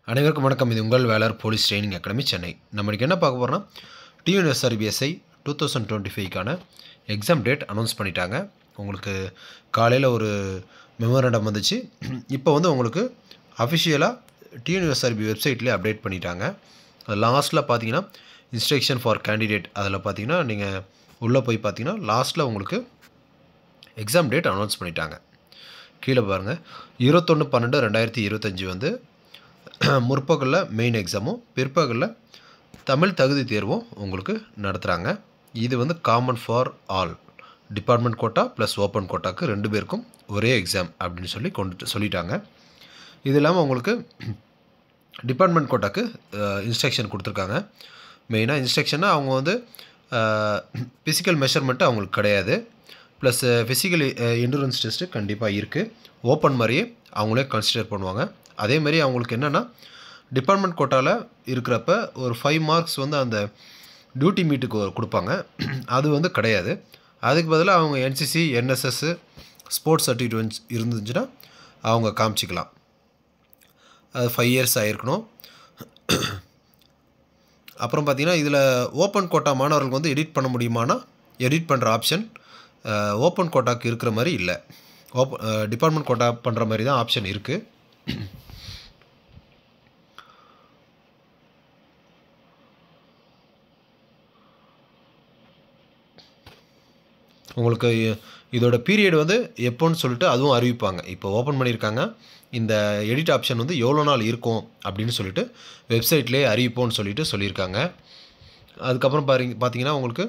அனைவருக்கும் வணக்கம். இது உங்கள் வேலர் போலீஸ் ட்ரைனிங் அகாடமி சென்னை. நம்ம இன்றைக்கி என்ன பார்க்க போகிறோம்னா டிஎன்எஸ்ஆர்பிஎஸ்ஐ 2025க்கான எக்ஸாம் டேட் அனௌன்ஸ் பண்ணிட்டாங்க. உங்களுக்கு காலையில் ஒரு மெமோரண்டம் வந்துச்சு. இப்போ வந்து உங்களுக்கு அஃபிஷியலாக டிஎன்எஸ்ஆர்பி வெப்சைட்லேயே அப்டேட் பண்ணிட்டாங்க. லாஸ்ட்டில் பார்த்தீங்கன்னா இன்ஸ்ட்ரக்ஷன் ஃபார் கேண்டிடேட் அதில் பார்த்தீங்கன்னா நீங்கள் உள்ளே போய் பார்த்தீங்கன்னா லாஸ்ட்டில் உங்களுக்கு எக்ஸாம் டேட் அனௌன்ஸ் பண்ணிட்டாங்க. கீழே பாருங்கள் 21/12/2025 வந்து முற்பகலில் மெயின் எக்ஸாமும் பிற்பகலில் தமிழ் தகுதி தேர்வும் உங்களுக்கு நடத்துகிறாங்க. இது வந்து common for all department quota plus open கோட்டாக்கு 2 பேருக்கும் ஒரே எக்ஸாம் அப்படின்னு சொல்லிட்டாங்க. இது இல்லாமல் உங்களுக்கு டிபார்ட்மெண்ட் கோட்டாக்கு இன்ஸ்ட்ரக்ஷன் கொடுத்துருக்காங்க. மெயினாக இன்ஸ்ட்ரக்ஷனாக அவங்க வந்து ஃபிசிக்கல் மெஷர்மெண்ட்டு அவங்களுக்கு கிடையாது. ப்ளஸ் ஃபிசிக்கல் எண்டூரன்ஸ் டெஸ்ட்டு கண்டிப்பாக இருக்குது. ஓப்பன் மாதிரியே அவங்களே கன்சிடர் பண்ணுவாங்க. அதேமாதிரி அவங்களுக்கு என்னென்னா டிபார்ட்மெண்ட் கோட்டாவில் இருக்கிறப்ப ஒரு 5 மார்க்ஸ் வந்து அந்த டியூட்டி மீட்டுக்கு கொடுப்பாங்க. அது வந்து கிடையாது. அதுக்கு பதிலாக அவங்க என்சிசி என்எஸ்எஸ் ஸ்போர்ட்ஸ் சர்டிஃபிகேட் இருந்துச்சுன்னா அவங்க காமிச்சிக்கலாம். அது 5 இயர்ஸ் ஆகிருக்கணும். அப்புறம் பார்த்திங்கன்னா இதில் ஓப்பன் கோட்டா மாணவர்களுக்கு வந்து எடிட் பண்ண முடியுமானா எடிட் பண்ணுற ஆப்ஷன் ஓப்பன் கோட்டாக்கு இருக்கிற மாதிரி இல்லை. டிபார்ட்மெண்ட் கோட்டா பண்ணுற மாதிரி தான் ஆப்ஷன் இருக்குது. உங்களுக்கு இதோட பீரியட் வந்து எப்போன்னு சொல்லிட்டு அதுவும் அறிவிப்பாங்க. இப்போ ஓப்பன் பண்ணியிருக்காங்க. இந்த எடிட் ஆப்ஷன் வந்து எவ்வளோ நாள் இருக்கும் அப்படின்னு சொல்லிட்டு வெப்சைட்லேயே அறிவிப்போன்னு சொல்லியிருக்காங்க. அதுக்கப்புறம் பார்த்தீங்கன்னா உங்களுக்கு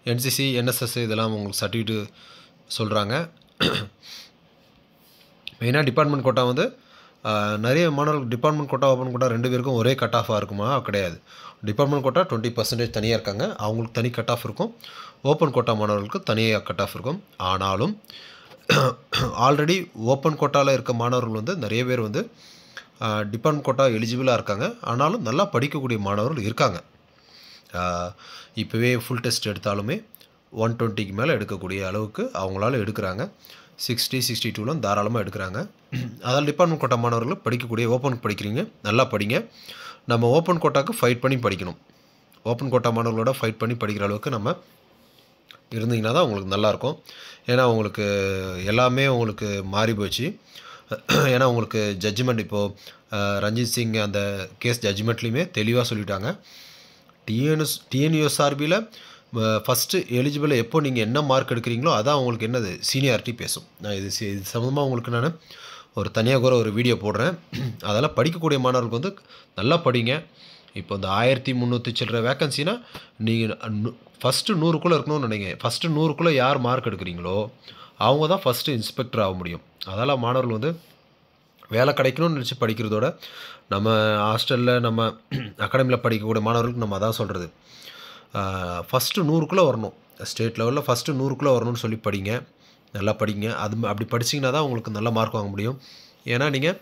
என்சிசி என்எஸ்எஸ் இதெல்லாம் உங்களுக்கு சர்டிஃபிகேட் சொல்கிறாங்க. மெயினாக டிபார்ட்மெண்ட் கோட்டா வந்து நிறைய மாணவர்கள் டிபார்ட்மெண்ட் கோட்டா ஓப்பன் கோட்டா 2 பேருக்கும் ஒரே கட் ஆஃபாக இருக்குமா? கிடையாது. டிபார்ட்மெண்ட் கோட்டா 20% தனியாக இருக்காங்க. அவங்களுக்கு தனி கட் ஆஃப் இருக்கும். ஓப்பன் கோட்டா மாணவர்களுக்கு தனியாக கட் ஆஃப் இருக்கும். ஆனாலும் ஆல்ரெடி ஓப்பன் கோட்டாவில் இருக்க மாணவர்கள் வந்து நிறைய பேர் வந்து டிபார்ட்மெண்ட் கோட்டா எலிஜிபிளாக இருக்காங்க. ஆனாலும் நல்லா படிக்கக்கூடிய மாணவர்கள் இருக்காங்க. இப்போவே ஃபுல் டெஸ்ட் எடுத்தாலுமே 120க்கு மேலே எடுக்கக்கூடிய அளவுக்கு அவங்களால எடுக்கிறாங்க. 60, 62லாம் தாராளமாக எடுக்கிறாங்க. அதால் டிபார்ட்மெண்ட் கோட்டா மாணவர்கள் படிக்கக்கூடிய ஓப்பனுக்கு படிக்கிறீங்க, நல்லா படிங்க. நம்ம ஓப்பன் கோட்டாவுக்கு ஃபைட் பண்ணி படிக்கணும். ஓப்பன் கோட்டா மாணவர்களோட ஃபைட் பண்ணி படிக்கிற அளவுக்கு நம்ம இருந்தீங்கன்னா தான் உங்களுக்கு நல்லாயிருக்கும். ஏன்னா உங்களுக்கு எல்லாமே உங்களுக்கு மாறி போச்சு. ஏன்னா உங்களுக்கு ஜட்ஜ்மெண்ட் இப்போது ரஞ்சித் சிங் அந்த கேஸ் ஜட்ஜ்மெண்ட்லேயுமே தெளிவாக சொல்லிட்டாங்க. டிஎன்யூஎஸ்ஆர்பியில் ஃபஸ்ட்டு எலிஜிபிள் எப்போ நீங்கள் என்ன மார்க் எடுக்கிறீங்களோ அதான் உங்களுக்கு என்னது சீனியாரிட்டி பேசும். நான் இது சம்மந்தமாக உங்களுக்கு நான் ஒரு தனியாக கூட ஒரு வீடியோ போடுறேன். அதெல்லாம் படிக்கக்கூடிய மாணவர்களுக்கு வந்து நல்லா படிங்க. இப்போ இந்த 1300 சில்லற வேக்கன்சினா நீங்கள் ஃபஸ்ட்டு 100க்குள்ளே இருக்கணும்னு நினைங்க. ஃபஸ்ட்டு 100க்குள்ளே யார் மார்க் எடுக்கிறீங்களோ அவங்க தான் ஃபஸ்ட்டு இன்ஸ்பெக்டர் ஆக முடியும். அதெல்லாம் மாணவர்கள் வந்து வேலை கிடைக்கணும்னு நினச்சி படிக்கிறதோட நம்ம ஹாஸ்டலில் நம்ம அகாடமியில் படிக்கக்கூடிய மாணவர்களுக்கு நம்ம அதான் சொல்கிறது. ஃபஸ்ட்டு 100க்குள்ளே வரணும். ஸ்டேட் லெவலில் ஃபஸ்ட்டு 100க்குள்ளே வரணும்னு சொல்லி படிங்க. நல்லா படிங்க. அப்படி படிச்சிங்கன்னா தான் உங்களுக்கு நல்ல மார்க் வாங்க முடியும். ஏன்னா நீங்கள்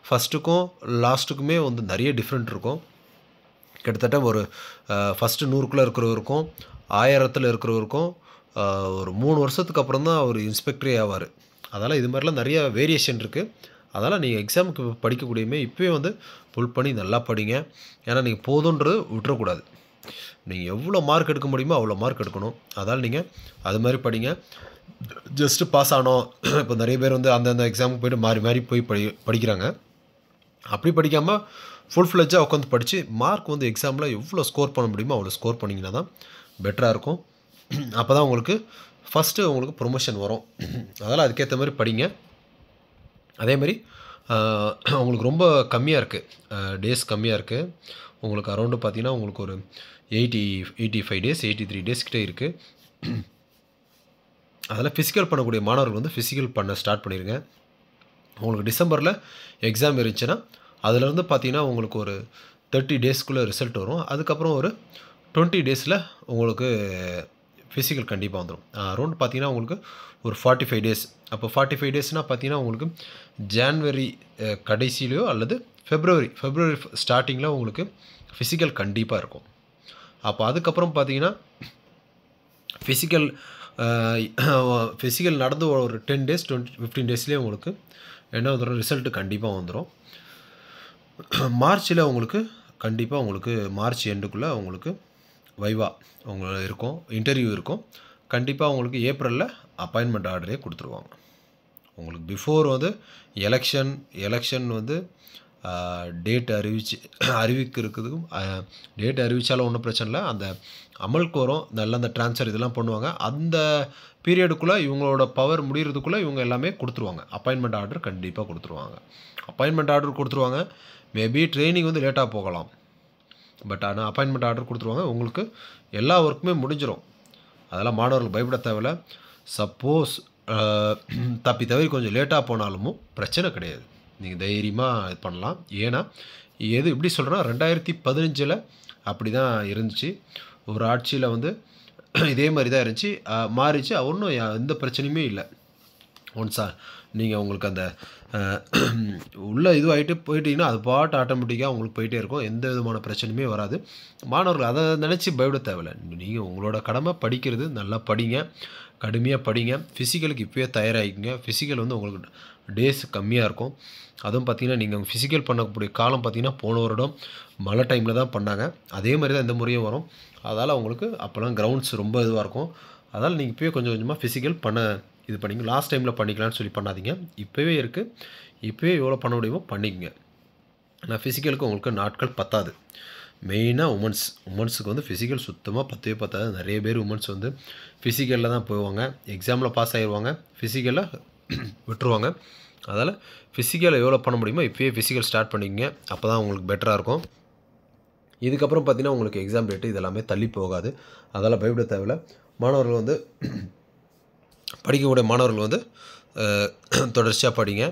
ஃபஸ்ட்டுக்கும் லாஸ்ட்டுக்குமே வந்து நிறைய டிஃப்ரெண்ட் இருக்கும். கிட்டத்தட்ட ஒரு ஃபஸ்ட்டு 100க்குள்ளே இருக்கிறவருக்கும் 1000ல் இருக்கிறவருக்கும் ஒரு 3 வருஷத்துக்கு அப்புறம் தான் அவர் இன்ஸ்பெக்டரே ஆவார். அதனால் இது மாதிரிலாம் நிறைய வேரியேஷன் இருக்குது. அதனால் நீங்கள் எக்ஸாமுக்கு படிக்கக்கூடியமே இப்போயே வந்து புல் பண்ணி நல்லா படிங்க. ஏன்னா நீங்கள் போதுன்றது விட்டுறக்கூடாது. நீங்கள் எவ்வளோ மார்க் எடுக்க முடியுமோ அவ்வளோ மார்க் எடுக்கணும். அதால் நீங்கள் அது மாதிரி படிங்க. ஜஸ்ட்டு பாஸ் ஆனோம். இப்போ நிறைய பேர் வந்து அந்தந்த எக்ஸாமுக்கு போய்ட்டு மாறி போய் படிக்கிறாங்க. அப்படி படிக்காமல் ஃபுல் ஃப்ளெஜ்ஜாக உட்காந்து படித்து மார்க் வந்து எக்ஸாமில் எவ்வளோ ஸ்கோர் பண்ண முடியுமோ அவ்வளோ ஸ்கோர் பண்ணிங்கன்னா தான் பெட்டராக இருக்கும். அப்போ தான் உங்களுக்கு ஃபஸ்ட்டு உங்களுக்கு ப்ரொமோஷன் வரும். அதனால் அதுக்கேற்ற மாதிரி படிங்க. அதேமாதிரி உங்களுக்கு ரொம்ப கம்மியாக இருக்குது, டேஸ் கம்மியாக இருக்குது. உங்களுக்கு அரௌண்டு பார்த்தீங்கன்னா உங்களுக்கு ஒரு 85 டேஸ் 83 டேஸ் கிட்டே இருக்குது. அதெல்லாம் ஃபிசிக்கல் பண்ணக்கூடிய மாணவர்கள் வந்து ஃபிசிக்கல் பண்ண ஸ்டார்ட் பண்ணிடுங்க. உங்களுக்கு டிசம்பரில் எக்ஸாம் இருந்துச்சுன்னா அதிலேருந்து பார்த்தீங்கன்னா உங்களுக்கு ஒரு 30 டேஸ்க்குள்ளே ரிசல்ட் வரும். அதுக்கப்புறம் ஒரு 20 டேஸில் உங்களுக்கு ஃபிசிக்கல் கண்டிப்பாக வந்துடும். அரௌண்ட் பார்த்தீங்கன்னா உங்களுக்கு ஒரு 45 டேஸ். அப்போ 45 டேஸ்னால் பார்த்தீங்கன்னா உங்களுக்கு ஜான்வரி கடைசியிலையோ அல்லது ஃபெப்ரவரி ஸ்டார்டிங்கில் உங்களுக்கு ஃபிசிக்கல் கண்டிப்பாக இருக்கும். அப்போ அதுக்கப்புறம் பார்த்தீங்கன்னா ஃபிசிக்கல் நடந்து ஒரு 10 டேஸ் 15 டேஸ்லேயே உங்களுக்கு என்ன வந்துடும் ரிசல்ட்டு கண்டிப்பாக வந்துடும். மார்ச்சில் உங்களுக்கு கண்டிப்பாக உங்களுக்கு மார்ச் எண்டுக்குள்ளே உங்களுக்கு வைவா உங்களுக்கு இருக்கும், இன்டர்வியூ இருக்கும். கண்டிப்பாக உங்களுக்கு ஏப்ரலில் அப்பாயின்மெண்ட் ஆர்டரே கொடுத்துருவாங்க. உங்களுக்கு பிஃபோர் வந்து எலெக்ஷன் வந்து டேட் அறிவிக்கிறதுக்கும் டேட் அறிவித்தாலும் ஒன்றும் பிரச்சனை இல்லை. அந்த அமலுக்கு வரும் நல்ல அந்த ட்ரான்ஸ்ஃபர் இதெல்லாம் பண்ணுவாங்க. அந்த பீரியடுக்குள்ளே இவங்களோட பவர் முடிகிறதுக்குள்ளே இவங்க எல்லாமே கொடுத்துருவாங்க. அப்பாயின்மெண்ட் ஆர்டர் கண்டிப்பாக கொடுத்துருவாங்க. அப்பாயின்மெண்ட் ஆர்டர் கொடுத்துருவாங்க. மேபி ட்ரைனிங் வந்து லேட்டாக போகலாம். பட் ஆனால் அப்பாயின்மெண்ட் ஆர்டர் கொடுத்துருவாங்க. உங்களுக்கு எல்லா ஒர்க்குமே முடிஞ்சிடும். அதெல்லாம் மாணவர்கள் பயப்பட தேவையில்ல. சப்போஸ் தப்பி தவறி கொஞ்சம் லேட்டாக போனாலும் பிரச்சனை கிடையாது. நீங்கள் தைரியமாக இது பண்ணலாம். ஏன்னா எது எப்படி சொல்கிறேன்னா 2015 அப்படி தான் இருந்துச்சு. ஒரு ஆட்சியில் வந்து இதே மாதிரி தான் இருந்துச்சு. மாறிச்சு. ஒன்றும் எந்த பிரச்சனையுமே இல்லை. ஒன்ஸா நீங்கள் உங்களுக்கு அந்த உள்ள இதுவாகிட்டு போயிட்டீங்கன்னா அது பாட்டு ஆட்டோமேட்டிக்காக உங்களுக்கு போயிட்டே இருக்கும். எந்த விதமான பிரச்சனையுமே வராது. மாணவர்கள் அதை நினச்சி பயப்பட தேவையில்லை. நீங்கள் உங்களோட கடமை படிக்கிறது, நல்லா படிங்க, கடுமையாக படிங்க. ஃபிசிக்கலுக்கு இப்போயே தயாராகிக்குங்க. ஃபிசிக்கல் வந்து உங்களுக்கு டேஸ் கம்மியாக இருக்கும். அதுவும் பார்த்திங்கன்னா நீங்கள் ஃபிசிக்கல் பண்ணக்கூடிய காலம் பார்த்திங்கன்னா போன வருடம் மழை டைமில் தான் பண்ணாங்க. அதே மாதிரி தான் இந்த முறையும் வரும். அதால் உங்களுக்கு அப்போல்லாம் கிரவுண்ட்ஸ் ரொம்ப இதுவாக இருக்கும். அதால் நீங்கள் இப்போயே கொஞ்சம் கொஞ்சமாக ஃபிசிக்கல் இது பண்ணிங்க. லாஸ்ட் டைமில் பண்ணிக்கலான்னு சொல்லி பண்ணாதீங்க. இப்போவே இருக்குது. இப்போவே எவ்வளோ பண்ண முடியுமோ பண்ணிக்கங்க. ஆனால் ஃபிசிக்கலுக்கு உங்களுக்கு நாட்கள் பத்தாது. மெயினாக உமன்ஸுக்கு வந்து ஃபிசிக்கல் சுத்தமாக பத்தாது. நிறைய பேர் உமன்ஸ் வந்து ஃபிசிக்கலில் தான் போவாங்க. எக்ஸாமில் பாஸ் ஆகிடுவாங்க, ஃபிசிக்கலில் விட்டுருவாங்க. அதால் ஃபிசிக்கலை எவ்வளோ பண்ண முடியுமோ இப்போயே ஃபிசிக்கல் ஸ்டார்ட் பண்ணிக்கங்க. அப்போ தான் உங்களுக்கு பெட்டராக இருக்கும். இதுக்கப்புறம் பார்த்திங்கன்னா உங்களுக்கு எக்ஸாம் டேட்டு இதெல்லாமே தள்ளி போகாது. அதெல்லாம் பயப்பட தேவையில்லை. மாணவர்கள் வந்து படிக்கக்கூடிய மாணவர்கள் வந்து தொடர்ச்சியாக படிங்க.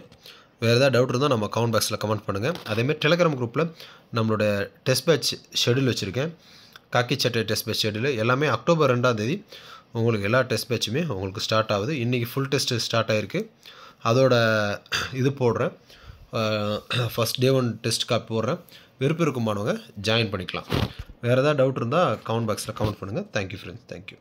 வேறு ஏதாவது டவுட் இருந்தால் நம்ம கமெண்ட் பாக்ஸில் கமெண்ட் பண்ணுங்கள். அதேமாதிரி டெலிகிராம் குரூப்பில் நம்மளோட டெஸ்ட் பேட்ச் ஷெடியூல் வச்சுருக்கேன். காக்கி சட்டை டெஸ்ட் பேட்ச் ஷெடியூல் எல்லாமே அக்டோபர் 2 உங்களுக்கு எல்லா டெஸ்ட் பேட்சுமே உங்களுக்கு ஸ்டார்ட் ஆகுது. இன்றைக்கி ஃபுல் டெஸ்ட்டு ஸ்டார்ட் ஆகிருக்கு. அதோட இது போடுறேன். ஃபஸ்ட் டே 1 டெஸ்ட் காப்பி போடுறேன். விருப்பம் இருக்குமானவங்க ஜாயின் பண்ணிக்கலாம். வேறு ஏதாவது டவுட் இருந்தால் கமெண்ட் பாக்ஸில் கமெண்ட் பண்ணுங்கள். Thank you friends. தேங்க்யூ.